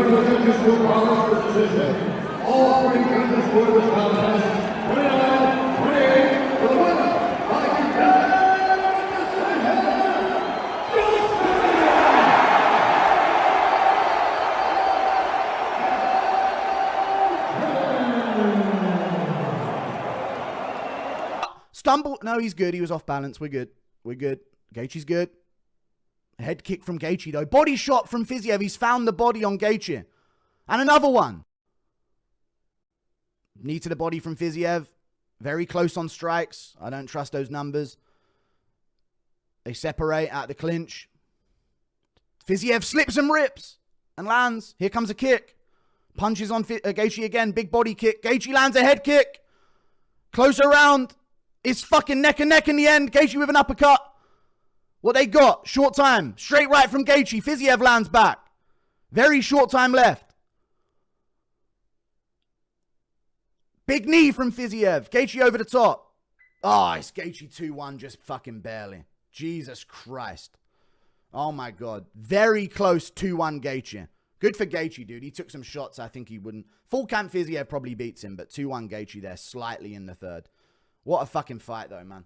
going to finish this for decision. All three judges for this contest, 29-28 for the winner by Stumble. No, he's good. He was off balance. We're good. We're good. Gaethje's good. Head kick from Gaethje, though. Body shot from Fiziev. He's found the body on Gaethje. And another one. Knee to the body from Fiziev. Very close on strikes. I don't trust those numbers. They separate at the clinch. Fiziev slips and rips and lands. Here comes a kick. Punches on Gaethje again. Big body kick. Gaethje lands a head kick. Closer round. It's fucking neck and neck in the end. Gaethje with an uppercut. What they got? Short time. Straight right from Gaethje. Fiziev lands back. Very short time left. Big knee from Fiziev. Gaethje over the top. Oh, it's Gaethje 2-1 just fucking barely. Jesus Christ. Oh my God. Very close 2-1 Gaethje. Good for Gaethje, dude. He took some shots I think he wouldn't. Full camp Fiziev probably beats him, but 2-1 Gaethje there slightly in the third. What a fucking fight though, man.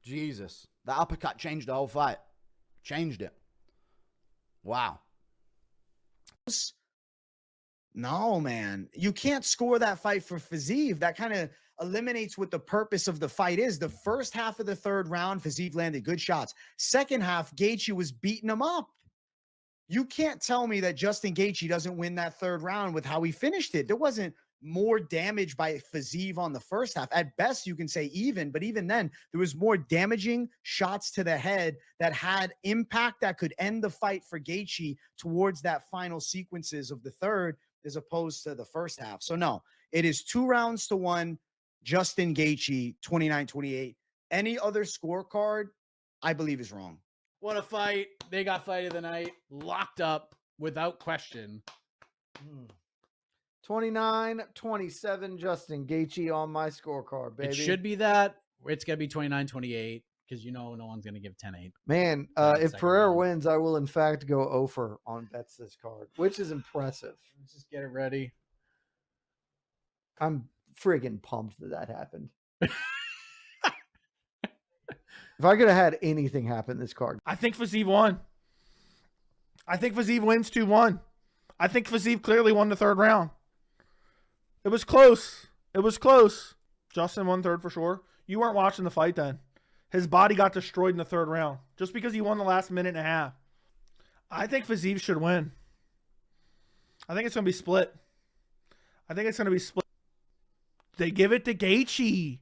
Jesus. That uppercut changed the whole fight. Changed it. Wow. No, man. You can't score that fight for Fiziev. That kind of eliminates what the purpose of the fight is. The first half of the third round, Fiziev landed good shots. Second half, Gaethje was beating him up. You can't tell me that Justin Gaethje doesn't win that third round with how he finished it. There wasn't more damage by Fiziev on the first half. At best, you can say even, but even then, there was more damaging shots to the head that had impact that could end the fight for Gaethje towards that final sequences of the third as opposed to the first half. So no, it is 2-1, Justin Gaethje, 29-28. Any other scorecard, I believe is wrong. What a fight. They got fight of the night. Locked up without question. 29-27 Justin Gaethje on my scorecard, baby. It should be that. It's going to be 29-28 because no one's going to give 10-8. Man, if Pereira wins, I will in fact go over on bets this card, which is impressive. Let's just get it ready. I'm friggin' pumped that happened. If I could have had anything happen this card. I think Fiziev won. I think Fiziev wins 2-1. I think Fiziev clearly won the third round. It was close. It was close. Justin won third for sure. You weren't watching the fight then. His body got destroyed in the third round just because he won the last minute and a half. I think Fiziev should win. I think it's going to be split. They give it to Gaethje.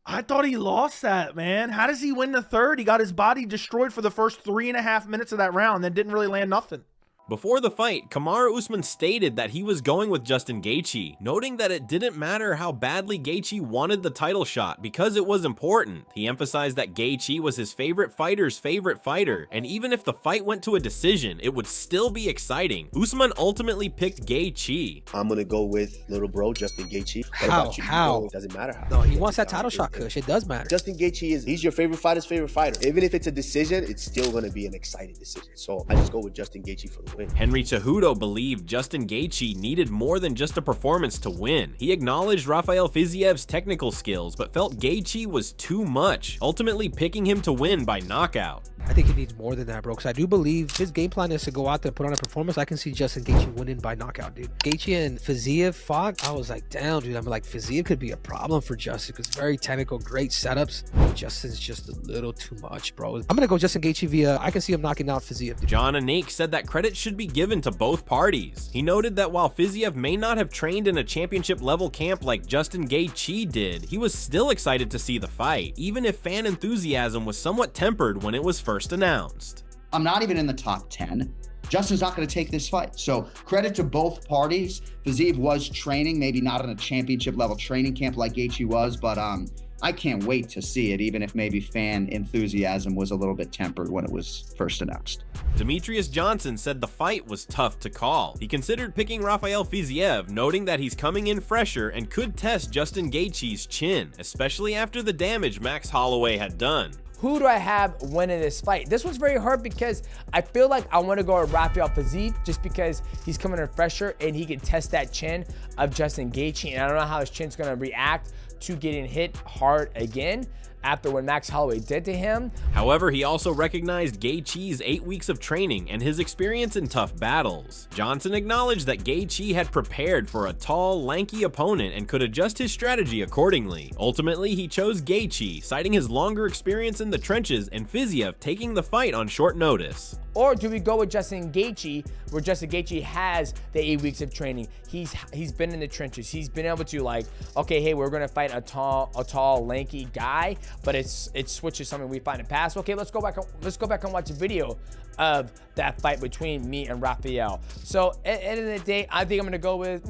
I thought he lost that, man. How does he win the third? He got his body destroyed for the first 3.5 minutes of that round, then didn't really land nothing. Before the fight, Kamaru Usman stated that he was going with Justin Gaethje, noting that it didn't matter how badly Gaethje wanted the title shot because it was important. He emphasized that Gaethje was his favorite fighter's favorite fighter, and even if the fight went to a decision, it would still be exciting. Usman ultimately picked Gaethje. I'm gonna go with little bro Justin Gaethje. How? It doesn't matter how. No, he wants that title shot, Kush. It does matter. Justin Gaethje he's your favorite fighter's favorite fighter. Even if it's a decision, it's still gonna be an exciting decision. So I just go with Justin Gaethje for the win. Henry Cejudo believed Justin Gaethje needed more than just a performance to win. He acknowledged Rafael Fiziev's technical skills, but felt Gaethje was too much, ultimately picking him to win by knockout. I think he needs more than that, bro, because I do believe his game plan is to go out there and put on a performance. I can see Justin Gaethje winning by knockout, dude. Gaethje and Fiziev fought. I was like, damn, dude. I'm like, Fiziev could be a problem for Justin because very technical, great setups. Justin's just a little too much, bro. I'm going to go Justin Gaethje via, I can see him knocking out Fiziev, dude. John Anik said that credit should be given to both parties. He noted that while Fiziev may not have trained in a championship level camp like Justin Gaethje did, he was still excited to see the fight, even if fan enthusiasm was somewhat tempered when it was first announced. I'm not even in the top 10. Justin's not going to take this fight. So credit to both parties. Fiziev was training, maybe not in a championship level training camp like Gaethje was, but I can't wait to see it, even if maybe fan enthusiasm was a little bit tempered when it was first announced. Demetrius Johnson said the fight was tough to call. He considered picking Rafael Fiziev, noting that he's coming in fresher and could test Justin Gaethje's chin, especially after the damage Max Holloway had done. who do I have winning this fight? This one's very hard because I feel like I want to go with Rafael Fiziev just because he's coming in fresher and he can test that chin of Justin Gaethje, and I don't know how his chin's going to react to getting hit hard again after what Max Holloway did to him. However, he also recognized Gaethje's 8 weeks of training and his experience in tough battles. Johnson acknowledged that Gaethje had prepared for a tall, lanky opponent and could adjust his strategy accordingly. Ultimately, he chose Gaethje, citing his longer experience in the trenches and Fiziev taking the fight on short notice. Or do we go with Justin Gaethje, where Justin Gaethje has the 8 weeks of training? He's been in the trenches. He's been able to, like, okay, hey, we're gonna fight a tall, lanky guy, but it switches something we find in past. Okay, let's go back and watch a video of that fight between me and Rafael. So at the end of the day, I think I'm gonna go with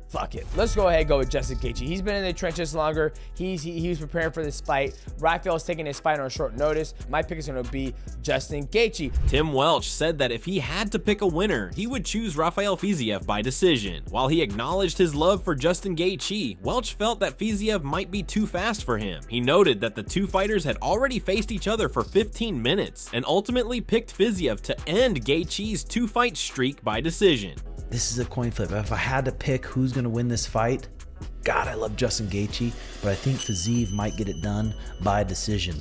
fuck it. Let's go ahead and go with Justin Gaethje. He's been in the trenches longer. He was preparing for this fight. Rafael's taking his fight on short notice. My pick is going to be Justin Gaethje. Tim Welch said that if he had to pick a winner, he would choose Rafael Fiziev by decision. While he acknowledged his love for Justin Gaethje, Welch felt that Fiziev might be too fast for him. He noted that the two fighters had already faced each other for 15 minutes and ultimately picked Fiziev to end Gaethje's 2-fight streak by decision. This is a coin flip. If I had to pick who's going to win this fight, God, I love Justin Gaethje, but I think Fiziev might get it done by decision.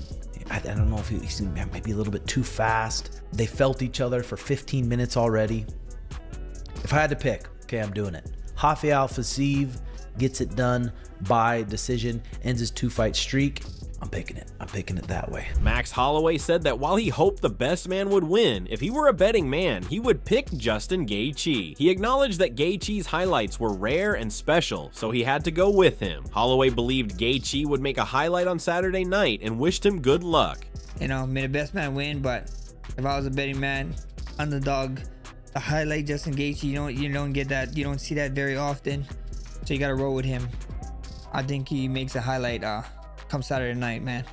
I don't know if he's maybe a little bit too fast. They felt each other for 15 minutes already. If I had to pick, okay, I'm doing it. Rafael Fiziev gets it done by decision, ends his 2-fight streak. I'm picking it. I'm picking it that way. Max Holloway said that while he hoped the best man would win, if he were a betting man, he would pick Justin Gaethje. He acknowledged that Gaethje's highlights were rare and special, so he had to go with him. Holloway believed Gaethje would make a highlight on Saturday night and wished him good luck. You know, may the best man win, but if I was a betting man, underdog, a highlight Justin Gaethje, you don't get that, you don't see that very often, so you got to roll with him. I think he makes a highlight come Saturday night, man.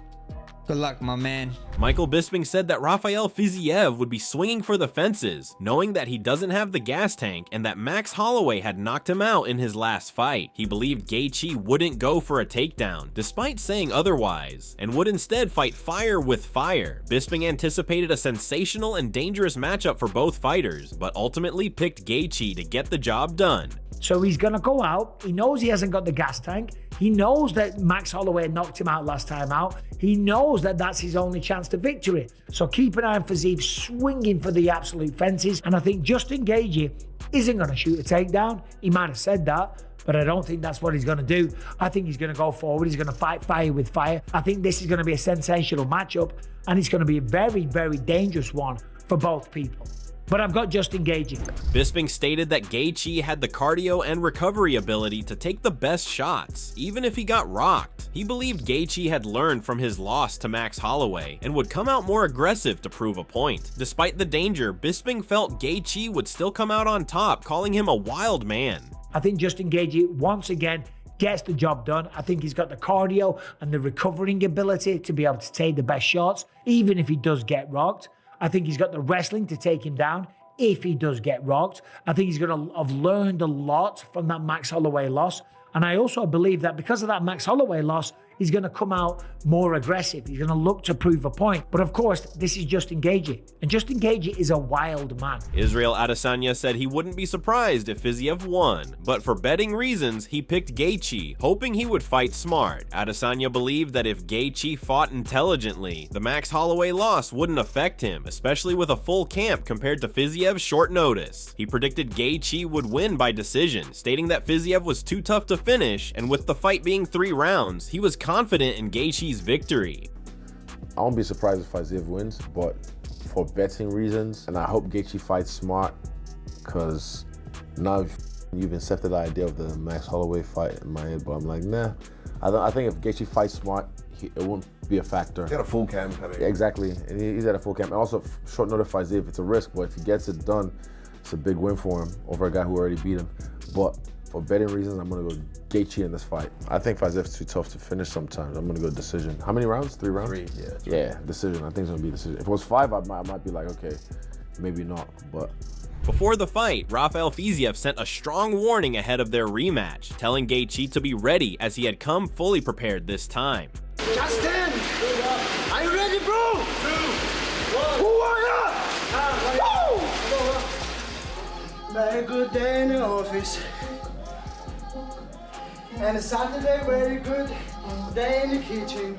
Good luck, my man. Michael Bisping said that Rafael Fiziev would be swinging for the fences, knowing that he doesn't have the gas tank and that Max Holloway had knocked him out in his last fight. He believed Gaethje wouldn't go for a takedown, despite saying otherwise, and would instead fight fire with fire. Bisping anticipated a sensational and dangerous matchup for both fighters, but ultimately picked Gaethje to get the job done. So he's going to go out. He knows he hasn't got the gas tank. He knows that Max Holloway knocked him out last time out. He knows that that's his only chance to victory. So keep an eye on Fiziev swinging for the absolute fences. And I think Justin Gaethje isn't going to shoot a takedown. He might have said that, but I don't think that's what he's going to do. I think he's going to go forward. He's going to fight fire with fire. I think this is going to be a sensational matchup, and it's going to be a very, very dangerous one for both people. But I've got Justin Gaethje. Bisping stated that Gaethje had the cardio and recovery ability to take the best shots, even if he got rocked. He believed Gaethje had learned from his loss to Max Holloway and would come out more aggressive to prove a point. Despite the danger, Bisping felt Gaethje would still come out on top, calling him a wild man. I think Justin Gaethje, once again, gets the job done. I think he's got the cardio and the recovering ability to be able to take the best shots, even if he does get rocked. I think he's got the wrestling to take him down if he does get rocked. I think he's going to have learned a lot from that Max Holloway loss. And I also believe that because of that Max Holloway loss, he's going to come out more aggressive. He's going to look to prove a point. But of course, this is Justin Gaethje. And Justin Gaethje is a wild man. Israel Adesanya said he wouldn't be surprised if Fiziev won, but for betting reasons, he picked Gaethje, hoping he would fight smart. Adesanya believed that if Gaethje fought intelligently, the Max Holloway loss wouldn't affect him, especially with a full camp compared to Fiziev's short notice. He predicted Gaethje would win by decision, stating that Fiziev was too tough to finish, and with the fight being 3 rounds, he was confident in Gaethje's victory. I won't be surprised if Fiziev wins, but for betting reasons, and I hope Gaethje fights smart, because now you've incepted the idea of the Max Holloway fight in my head, but I'm like, nah. I think if Gaethje fights smart, it won't be a factor. He's got a full camp. Yeah, exactly, and he's at a full camp. And also, short notice Fiziev, it's a risk, but if he gets it done, it's a big win for him over a guy who already beat him. But for betting reasons, I'm going to go Gaethje in this fight. I think Fiziev's too tough to finish sometimes. I'm going to go decision. How many rounds? 3 rounds? 3, yeah. Yeah, decision. I think it's going to be decision. If it was 5, I might be like, okay, maybe not, but... Before the fight, Rafael Fiziev sent a strong warning ahead of their rematch, telling Gaethje to be ready as he had come fully prepared this time. Justin, are you ready, bro? 2, 1. Who are you? Very good day in the office. And a Saturday, very good day in the kitchen.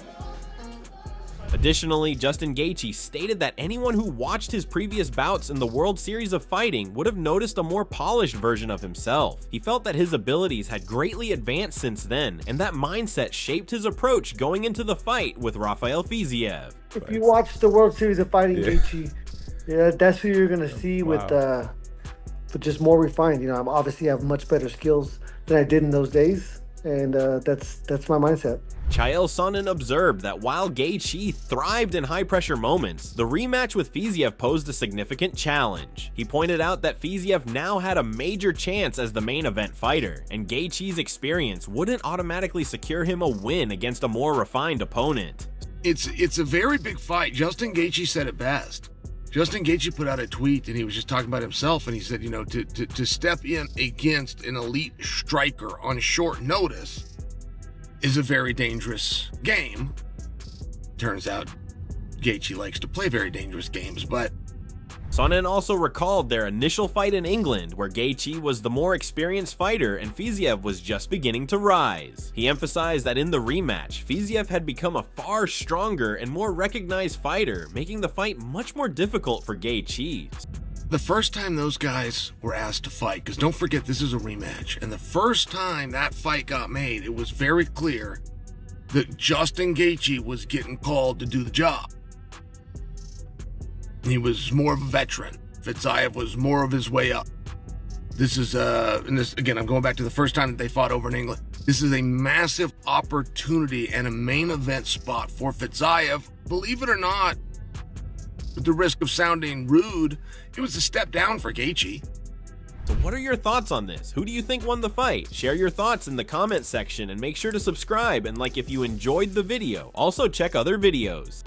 Additionally, Justin Gaethje stated that anyone who watched his previous bouts in the World Series of Fighting would have noticed a more polished version of himself. He felt that his abilities had greatly advanced since then, and that mindset shaped his approach going into the fight with Rafael Fiziev. If you watch the World Series of Fighting, Gaethje, yeah, that's who you're gonna see with just more refined. You know, I'm obviously have much better skills than I did in those days, and that's my mindset. Chael Sonnen observed that while Gaethje thrived in high-pressure moments, the rematch with Fiziev posed a significant challenge. He pointed out that Fiziev now had a major chance as the main event fighter, and Gaethje's experience wouldn't automatically secure him a win against a more refined opponent. It's a very big fight. Justin Gaethje said it best. Justin Gaethje put out a tweet, and he was just talking about himself, and he said, you know, to step in against an elite striker on short notice is a very dangerous game. Turns out Gaethje likes to play very dangerous games, but Sonnen also recalled their initial fight in England, where Gaethje was the more experienced fighter and Fiziev was just beginning to rise. He emphasized that in the rematch, Fiziev had become a far stronger and more recognized fighter, making the fight much more difficult for Gaethje. the first time those guys were asked to fight, because don't forget this is a rematch, and the first time that fight got made, it was very clear that Justin Gaethje was getting called to do the job. He was more of a veteran. Fiziev was more of his way up. This is, and this, again, I'm going back to the first time that they fought over in England. This is a massive opportunity and a main event spot for Fiziev. Believe it or not, at the risk of sounding rude, it was a step down for Gaethje. So what are your thoughts on this? Who do you think won the fight? Share your thoughts in the comment section and make sure to subscribe and like if you enjoyed the video. Also check other videos.